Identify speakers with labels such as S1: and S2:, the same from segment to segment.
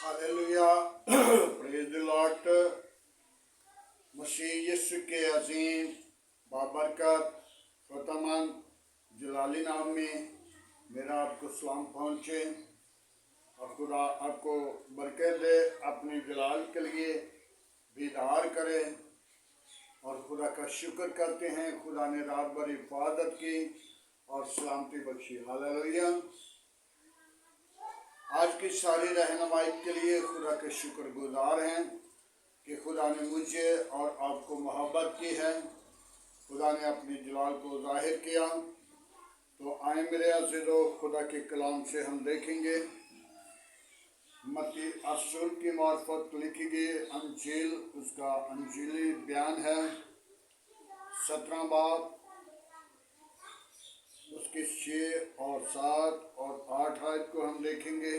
S1: Hallelujah. Praise the Lord. मसीह यीशु के अजीम बाबरकत फतमंद जलाली नाम में मेरा आपको सलाम पहुँचे और खुदा आपको बरकत दे, अपने जलाल के लिए बेदार करे और खुदा का शुक्र करते हैं। खुदा ने रात भर हिफाजत की और सलामती बख्शी। हालेलुया। आज की सारी रहनुमाई के लिए खुदा के शुक्र गुजार हैं कि खुदा ने मुझे और आपको मोहब्बत की है, खुदा ने अपने जलाल को जाहिर किया। तो आए मेरे अज़ीज़ों, खुदा के कलाम से हम देखेंगे मत्ती रसूल की मार्फत लिखी गई अंजील, उसका अंजीली बयान है 17 बाब, उसके 6 और 7 और 8 आयत को हम देखेंगे।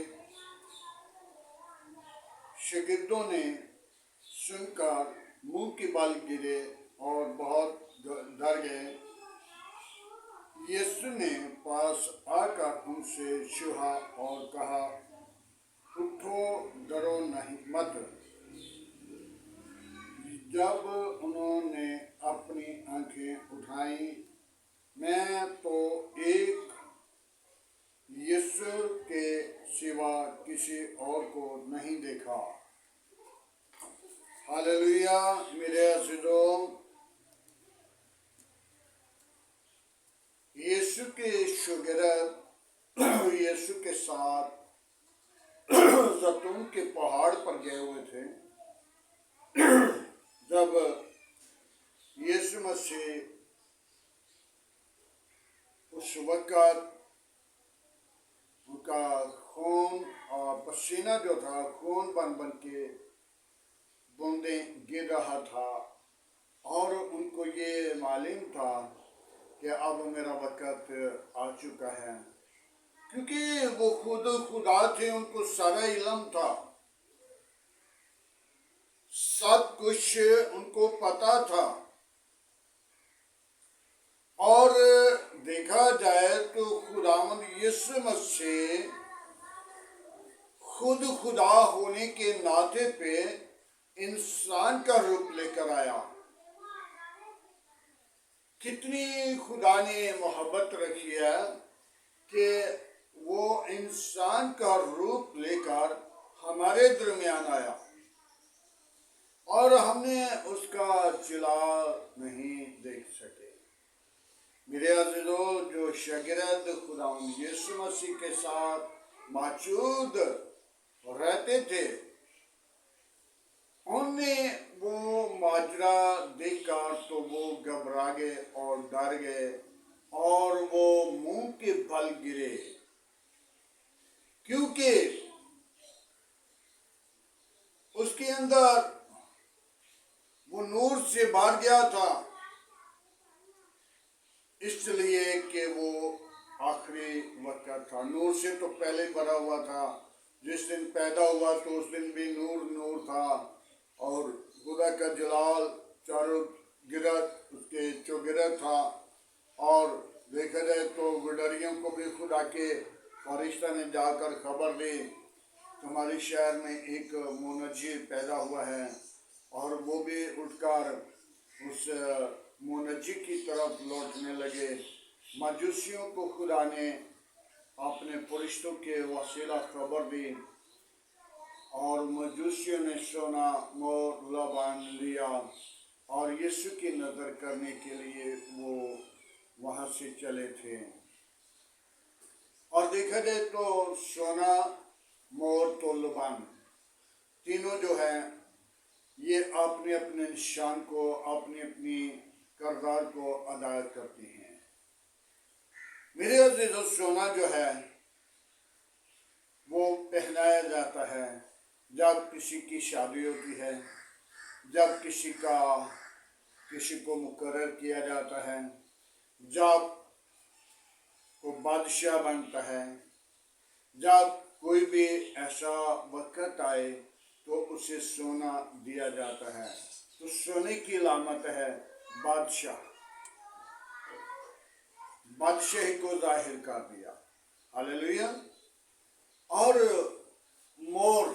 S1: शागिर्दों ने सुनकर मुंह के बल गिरे और बहुत डर गए। यीशु ने पास आकर उनसे छुआ और कहा, उठो, डरो नहीं मत। जब उन्होंने अपनी आंखें उठाई, मैं तो एक यीशु के सिवा किसी और को नहीं देखा। हालेलुया। मेरे अज़ीज़ों, यीशु के शागिर्द यीशु के साथ ज़ैतून के पहाड़ पर गए हुए थे। जब यीशु मसीह उस वक़्त उनका खून और पसीना जो था खून बन बन के बूंदें गिर रहा था और उनको ये मालूम था कि अब मेरा वक़्त आ चुका है, क्योंकि वो खुद खुदा थे, उनको सारा इल्म था, सब कुछ उनको पता था। और देखा जाए तो खुदावंद यीशु मसीह खुद खुदा होने के नाते पे इंसान का रूप लेकर आया। कितनी खुदा ने मोहब्बत रखी है कि वो इंसान का रूप लेकर हमारे दरमियान आया और हमने उसका जलाल नहीं देख सके। मेरे अज़ीज़ों, जो शागिर्द खुदावंद यीशु मसीह के साथ मौजूद रहते थे, उनने वो माजरा देखकर तो वो घबरा गए और डर गए और वो मुंह के बल गिरे, क्योंकि उसके अंदर वो नूर से भर गया था, इसलिए कि वो आखिरी वक़्त था। नूर से तो पहले भरा हुआ था, जिस दिन पैदा हुआ तो उस दिन भी नूर नूर था और खुदा का जलाल चारों गिरद उसके चौगिरद था। और देखा जाए तो गुडरियों को भी खुदा के फरिश्ता ने जाकर खबर दी, हमारे शहर में एक मुनज्जी पैदा हुआ है, और वो भी उठकर उस मुनज्जी की तरफ लौटने लगे। मजूसियों को खुदा ने अपने फरिश्तों के वसीला खबर दी और मजूसियों ने सोना मोहर बांध लिया और यीशु की नज़र करने के लिए वो वहाँ से चले थे। और देखा जाए तो सोना, मोहर, तो लबान तीनों जो है ये अपने अपने निशान को, अपनी अपनी किरदार को अदा करती हैं। मेरे अज़ीज़ों, सोना जो है वो पहनाया जाता है जब किसी की शादी होती है, जब किसी को मुकर्रर किया जाता है, जब को बादशाह बनता है, जब कोई भी ऐसा वक़्त आए तो उसे सोना दिया जाता है। तो सोने की अलामत है बादशाही को जाहिर कर दिया। हालेलुया। और मोर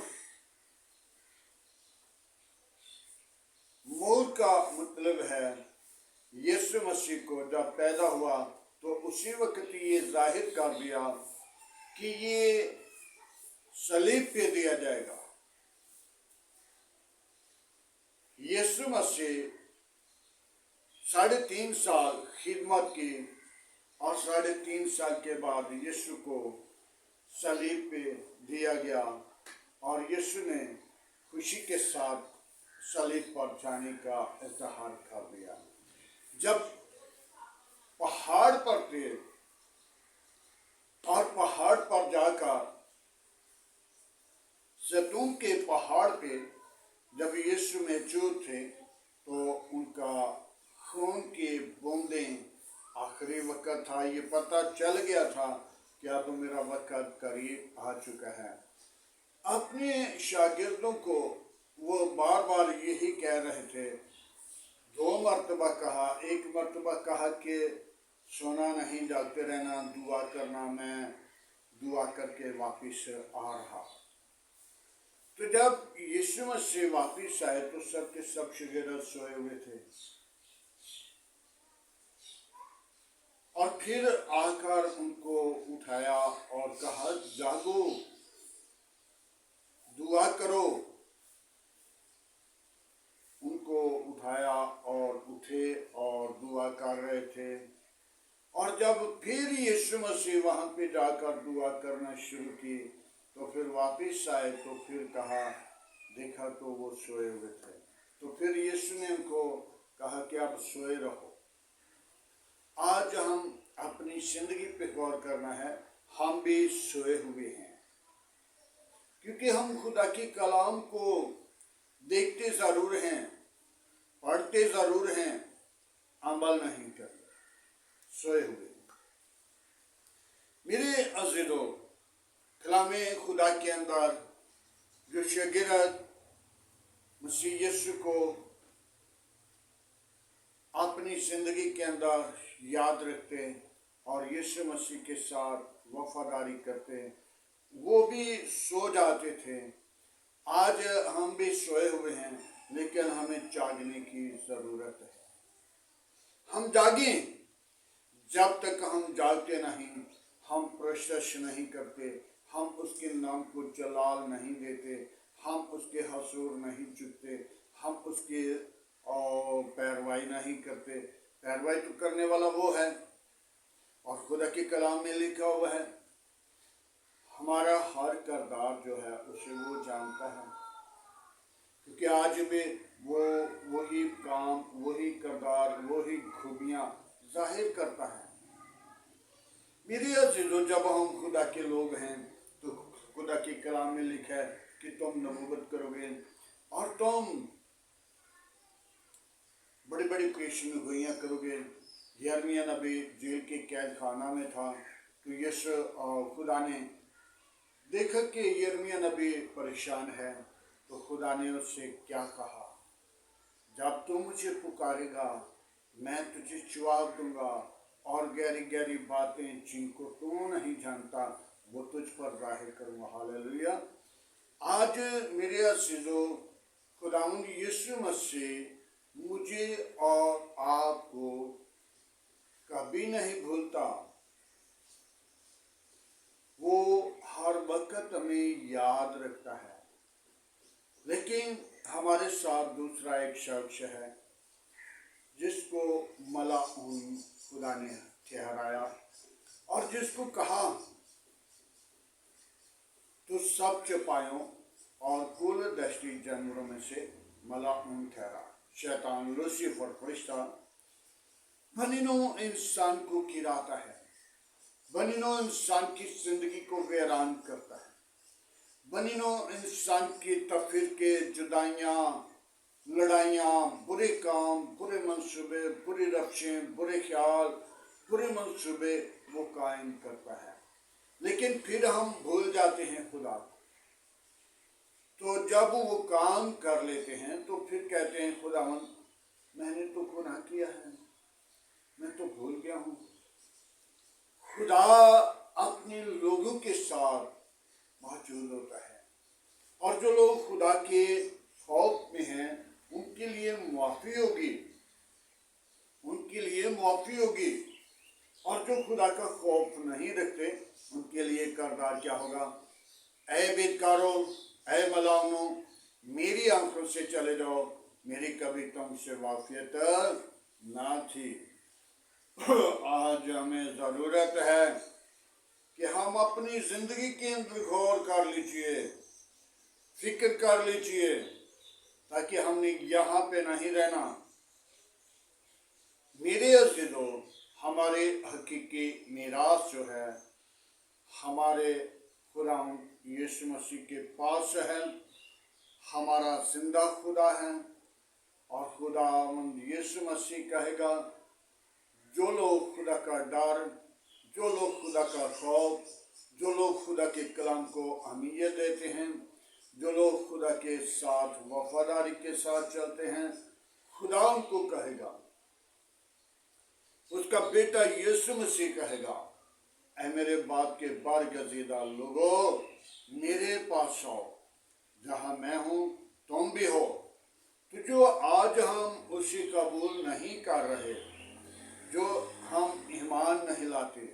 S1: یسوع مسیح کو جب پیدا ہوا تو اسی وقت یہ ظاہر کر دیا کہ یہ صلیب پہ دیا جائے گا۔ یسوع مسیح 3.5 سال خدمت کی اور 3.5 سال کے بعد یسوع کو صلیب پہ دیا گیا اور یسوع نے خوشی کے ساتھ صلیب پر جانے کا اظہار کر دیا۔ جب پہاڑ پر تھے اور پہاڑ پر جا کر زیتون کے پہاڑ پہ جب یسوع موجود تھے تو ان کا خون کی بوندیں آخری وقت تھا، یہ پتہ چل گیا تھا کہ اب میرا وقت قریب آ چکا ہے۔ اپنے شاگردوں کو وہ بار بار یہی کہہ رہے تھے، 2 مرتبہ کہا، 1 مرتبہ کہا کہ سونا نہیں، جاگتے رہنا، دعا کرنا، میں دعا کر کے واپس آ رہا۔ تو جب یسوع مسیح واپس آئے تو سب کے سب شاگرد سوئے ہوئے تھے، اور پھر آ کر ان کو اٹھایا اور کہا جاگو، دعا کرو۔ ان کو اٹھایا اور اٹھے اور دعا کر رہے تھے، اور جب پھر یسوع مسیح وہاں پہ جا کر دعا کرنا شروع کی تو پھر واپس آئے تو پھر کہا، دیکھا تو وہ سوئے ہوئے تھے۔ تو پھر یسوع نے ان کو کہا کہ اب سوئے رہو۔ آج ہم اپنی زندگی پہ غور کرنا ہے، ہم بھی سوئے ہوئے ہیں، کیونکہ ہم خدا کی کلام کو دیکھتے ضرور ہیں، پڑھتے ضرور ہیں، عمل نہیں کرتے، سوئے ہوئے ہیں۔ میرے عزیزو، کلام خدا کے اندر جو شاگرد مسیح یسوع کو اپنی زندگی کے اندر یاد رکھتے اور یسوع مسیح کے ساتھ وفاداری کرتے، وہ بھی سو جاتے تھے۔ آج ہم بھی سوئے ہوئے ہیں، لیکن ہمیں جاگنے کی ضرورت ہے۔ ہم جاگیں۔ جب تک ہم جاگتے نہیں، ہم پرستش نہیں کرتے، ہم اس کے نام کو جلال نہیں دیتے، ہم اس کے حضور نہیں جھکتے، ہم اس کی پیروائی نہیں کرتے۔ پیروائی تو کرنے والا وہ ہے، اور خدا کے کلام میں لکھا ہوا ہے، ہمارا ہر کردار جو ہے اسے وہ جانتا ہے، کیونکہ آج بھی وہ وہی کام، وہی کردار، وہی خوبیاں ظاہر کرتا ہے۔ میرے عزیزو، جب ہم خدا کے لوگ ہیں تو خدا کے کلام میں لکھا ہے کہ تم نبوت کرو گے اور تم بڑی بڑی پیشن گوئیاں کرو گے۔ یرمیہ نبی جیل کے قید خانہ میں تھا تو خدا نے دیکھا کہ یرمیہ نبی پریشان ہے، تو خدا نے اس سے کیا کہا، جب تو مجھے پکارے گا میں تجھے جواب دوں گا، اور گہری گہری باتیں جن کو تو نہیں جانتا وہ تجھ پر ظاہر کروں گا۔ ہاللیلویا۔ آج میرے عزیزو، خداوند یسوع مسیح مجھے اور آپ کو کبھی نہیں بھولتا، وہ ہر وقت ہمیں یاد رکھتا ہے۔ لیکن ہمارے ساتھ دوسرا ایک شخص ہے جس کو ملعون خدا نے ٹھہرایا، اور جس کو کہا تو سب چپایوں اور کل دشتی جانوروں میں سے ملعون ٹھہرا۔ شیطان لوسیفر فرشتہ بنی نوع انسان کو گراتا ہے، بنی نوع انسان کی زندگی کو ویران کرتا ہے، بنی نوع انسان کی تفرقے، جدائیاں، لڑائیاں، برے کام، برے منصوبے، بری رفشیں، برے خیال، برے منصوبے وہ قائم کرتا ہے۔ لیکن پھر ہم بھول جاتے ہیں خدا کو، تو جب وہ کام کر لیتے ہیں تو پھر کہتے ہیں خداوند میں نے تو گناہ کیا ہے، میں تو بھول گیا ہوں۔ خدا اپنے لوگوں کے ساتھ موجود ہوتا ہے، اور جو لوگ خدا کے خوف میں ہیں ان کے لیے معافی ہوگی، उनके लिए मुआफ़ी होगी। और जो खुदा का खौफ नहीं रखते उनके लिए किरदार क्या होगा? ऐ बेदकारों, ऐ मलाउनों, मेरी आंखों से चले जाओ, मेरी कभी तुमसे वाफियत ना थी। आज हमें ज़रूरत है कि हम अपनी ज़िंदगी के अंदर गौर कर लीजिए, फिक्र कर लीजिए, ताकि हमने यहाँ पे नहीं रहना। मेरे अज़ीज़ों, हमारे हकीकी मीरास जो है हमारे खुदावंद यीशु मसीह के पास है। हमारा जिंदा खुदा है और खुदावंद यीशु मसीह कहेगा, जो लोग खुदा का डर, जो लोग खुदा का खौफ, जो लोग खुदा के कलाम को अहमियत देते हैं, जो लोग खुदा के साथ वफादारी के साथ चलते हैं, खुदा उनको कहेगा, उसका बेटा यीशु मसीह कहेगा, ऐ मेरे बाप के बरगज़ीदा लोगों, मेरे पास आओ, जहाँ मैं हूँ तुम भी हो। तो जो आज हम उसे कबूल नहीं कर रहे, जो हम ईमान नहीं लाते,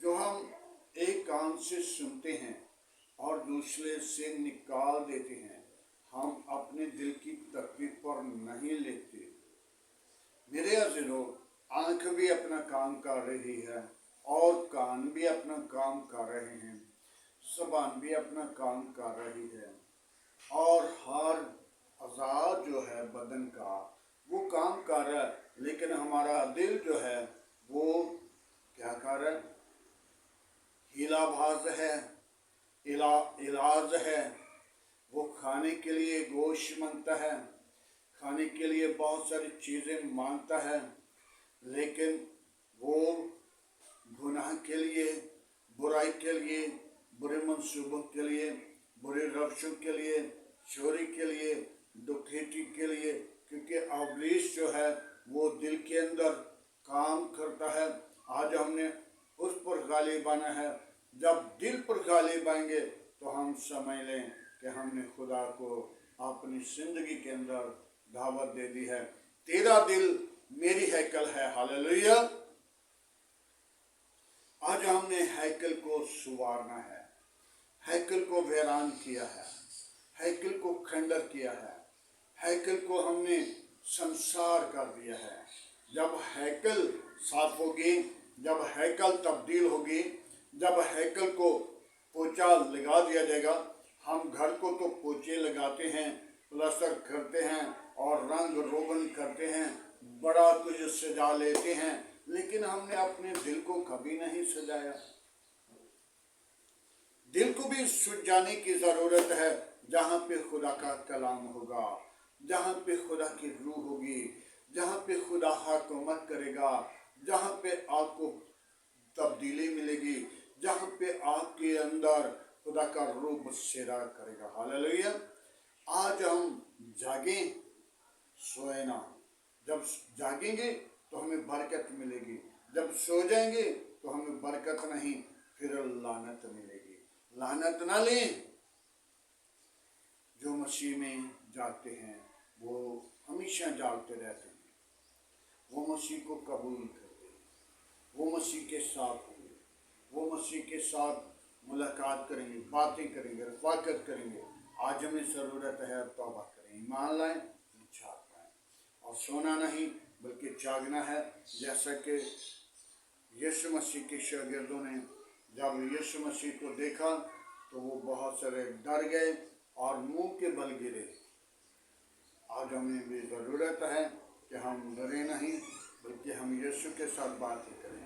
S1: जो हम एक कान से सुनते हैं और दूसरे से निकाल देते हैं, हम अपने दिल की तकलीफ पर नहीं लेते। मेरे अज़ीज़ों, आँख भी अपना काम कर रही है और कान भी अपना काम कर रहे हैं, ज़बान भी अपना काम कर रही है और हर अज़ा जो है बदन का वो काम कर रहा है, लेकिन हमारा दिल जो है वो क्या कर रहा है? हिलाबाज है, इलाज है। वो खाने के लिए गोश्त मांगता है, खाने के लिए बहुत सारी चीज़ें मांगता है, लेकिन वो गुनाह के लिए, बुराई के लिए, बुरे मंसूबों के लिए, बुरे रवशों के लिए, चोरी के लिए, दुखीटी के लिए, क्योंकि इब्लीस जो है वो दिल के अंदर काम करता है। आज हमने उस पर गालिब आना है। जब दिल पर गालिब आएंगे तो हम समझ लें कि हमने खुदा को अपनी जिंदगी के अंदर दावत दे दी है। तेरा दिल मेरी हैकल है। हालेलुया। आज हमने हैकल को सुवारना है, हैकल को वीरान किया है, हैकल को खंडर किया है, हैकल को हमने संसार कर दिया है। जब हैकल साफ होगी, जब हैकल तब्दील होगी, जब हैकल को पोछा लगा दिया जाएगा। हम घर को तो पोछे लगाते हैं, प्लास्टर करते हैं और रंग रोगन करते हैं, बड़ा कुछ सजा लेते हैं, लेकिन हमने अपने दिल को कभी नहीं सजाया। दिल को भी सजाने की ज़रूरत है, जहाँ पे खुदा का कलाम होगा, जहाँ पे खुदा की रूह होगी, जहाँ पे खुदा हुकूमत करेगा, जहाँ पे आपको तब्दीली मिलेगी, जहाँ पे आपके अंदर खुदा का रूह बसेरा करेगा। हालेलुया। आज हम जागें, सोए ना। जब जागेंगे तो हमें बरकत मिलेगी, जब सो जाएंगे तो हमें बरकत नहीं, फिर लानत मिलेगी। लानत ना लें। जो मसीह में जागते हैं वो हमेशा जागते रहते हैं, वो मसीह को कबूल करते हैं, वो मसीह के साथ होंगे, वो मसीह के साथ मुलाकात करेंगे, बातें करेंगे, रफ़ाकत करेंगे। आज हमें ज़रूरत है तौबा करें, ईमान लाएं, जाग पाएं और सोना नहीं बल्कि जागना है। जैसा कि यीशु मसीह के शागिर्दों ने जब यीशु मसीह को देखा तो वो बहुत सारे डर गए और मुंह के बल गिरे। आज हमें भी ज़रूरत है कि हम डरे नहीं बल्कि हम यीशु के साथ बातें करें,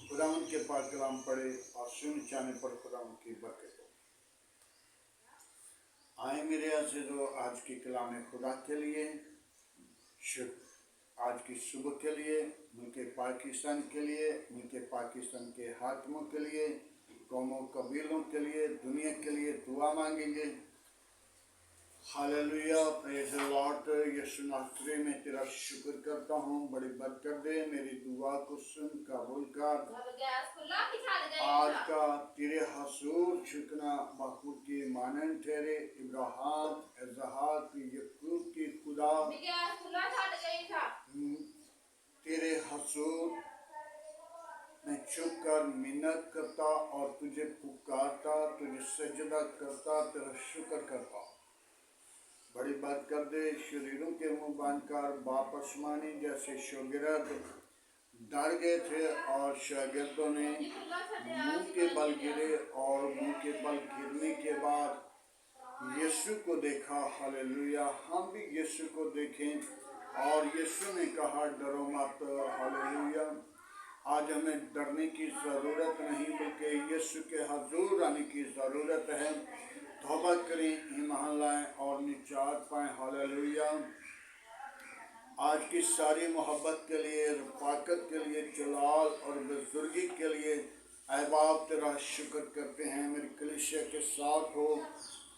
S1: खुदा उनके पास कलाम पढ़े और सुन जाने पर खुदा उनकी बरकत हो। आए मेरे अज़ीज़ों, आज की कलाम खुदा के लिए शुक्र, आज की सुबह के लिए, मुल्क पाकिस्तान के लिए, मुल्क पाकिस्तान के हाकिमों के लिए, कौमों कबीलों के लिए, दुनिया के लिए दुआ मांगेंगे। Hallelujah, praise the lord. Yeshu नासरी में तेरा शुक्र करता हूँ, बड़ी बरकत दे, मेरी दुआ को सुन कबूल कर। आज का तेरे हसूर झुकना महबूब की मानन ठहरे, इब्राहिम, इसहाक, याकूब की खुदा, तेरे हजूर मैं झुक कर मिन्नत करता और तुझे पुकारता, तुझे सजदा करता, तेरा शुक्र करता। बड़ी बात कर दे, शरीरों के मुंह बांधकर बाप आसमानी जैसे शागिर्द डर गए थे और शागिर्दों ने मुंह के बल गिरे और मुंह के बल गिरने के बाद यीशु को देखा। हालेलुया। हम भी यीशु को देखें और यीशु ने कहा डरो मत। हालेलुया। आज हमें डरने की ज़रूरत नहीं बल्कि यीशु के हजूर आने की ज़रूरत है। तौबा करें, ईमान लाएं और निजात पाएं। हालेलुया। आज की सारी मोहब्बत के लिए, रफ़ाकत के लिए, जलाल और बुजुर्गी के लिए ऐ बाप तेरा शुक्र करते हैं। मेरी कलीसिया के साथ हो,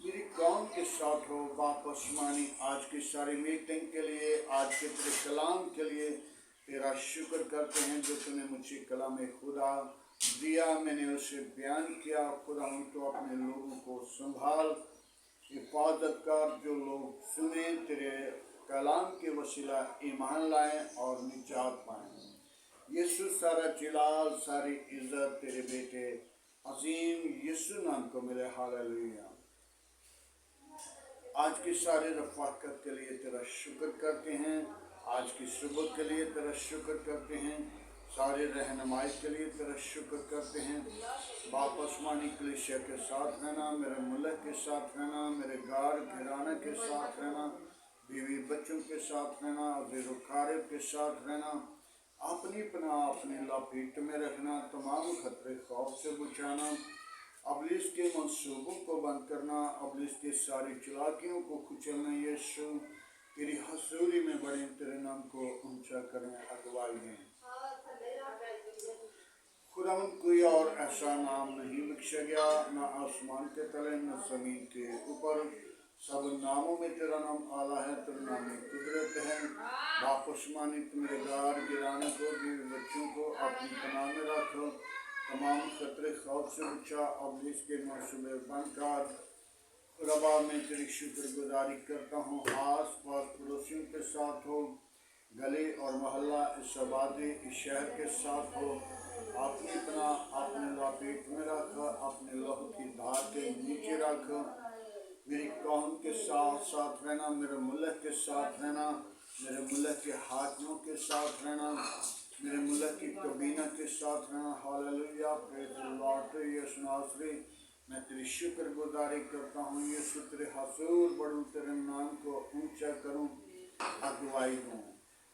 S1: मेरी कौम के साथ हो बाप आसमानी। आज की सारी मीटिंग के लिए, आज के तेरे कलाम के लिए तेरा शुक्र करते हैं जो तूने मुझे कलाम खुदा दिया, मैंने उसे बयान किया। खुदा हम तो अपने लोगों को संभाल, हिफाजत कर, जो लोग सुने तेरे कलाम के वसीला ईमान लाएं और निजात पाएं। यीशु सारा जलाल, सारी इज्जत तेरे बेटे अजीम यीशु नाम को मिले। हालेलुया। आज की सारी रफ़ाकत के लिए तेरा शुक्र करते हैं। आज की सुबह के लिए तेरा शुक्र करते हैं। सारे रहनुमाई के लिए तेरा शुक्र करते हैं। बाप आसमानी कलीसिया के साथ रहना, मेरे मुल्क के साथ रहना, मेरे गार घराने के साथ रहना, बीवी बच्चों के साथ रहना, ज़ेरोकारिब के साथ रहना, अपनी पनाह अपनी लपेट में रखना, तमाम खतरे खौफ से बचाना, अबलीस के मंसूबों को बंद करना, अबलीस की सारी चालाकियों को कुचलना। यीशु तेरी हजूरी में बड़े तेरे नाम को ऊंचा करें, अगुवाई दें। खुदा कोई और ऐसा नाम नहीं बख्शा गया, न आसमान के तले न जमीन के ऊपर, सब नामों में तेरा नाम आला है, तेरा नाम में कुदरत है। बाप आसमानी मेरे गार गिराने को, बीवी बच्चों को अपनी पनाह में रखो, तमाम खतरे खौफ से बचा, अबलीस के मंसूबे बंद कर। रबा में तेरी शुक्रगुजारी करता हूँ। आस पास पड़ोसियों के साथ हो, गली और मोहल्ला इस आबादी इस शहर के साथ हो, अपनी पनाह अपने लपेट में रख, अपने लहू की धार के नीचे रख। मेरी कौम के साथ साथ रहना, मेरे मुल्क के साथ रहना, मेरे मुल्क के हाकिमों के साथ रहना, मेरे मुल्क की कबीना के साथ रहना। Hallelujah. Praise the lord. Yeshu नासरी मैं तेरी शुक्रगुजारी करता हूँ। यीशु तेरे हजूर बढ़ूँ, तेरे नाम को ऊंचा करूँ, अगुवाई दूँ।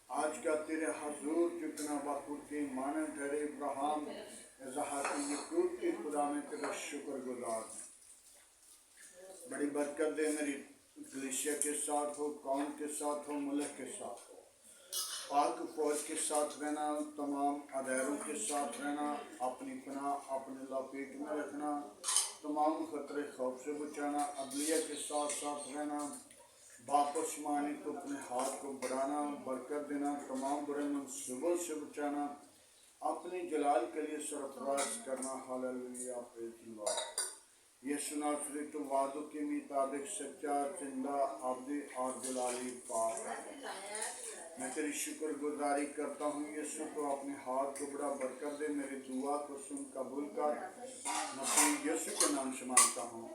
S1: आज का तेरे हजूर जितना बखूबी माने ठहरे इब्राहिम इसहाक याकूब के खुदा में तेरा शुक्रगुजार है। बड़ी बरकत दे, मेरी कलीसिया के साथ हो, कौम के साथ हो, मुल्क के साथ हो, पाक फौज के साथ रहना, तमाम अदारों के साथ रहना, अपनी पनाह अपने लपेट में रखना, तमाम खतरे खौफ से बचाना, अदलिया के साथ साथ रहना। बाप आसमानी तो अपने हाथ को बढ़ाना, बरकत देना, तमाम बुरे मंसूबों से बचाना, अपने जलाल के लिए सरफराज करना। Hallelujah. Praise the lord. Yeshu नासरी तो वादों के मुताबिक सच्चा, जिंदा, अब्दी और जलाली पाक है। मैं तेरी शुक्रगुजारी करता हूँ। यीशु को अपने हाथ को बड़ा बरकत दे, मेरी दुआ को सुन कबूल कर। मसीह यीशु के नाम से मांगता हूँ।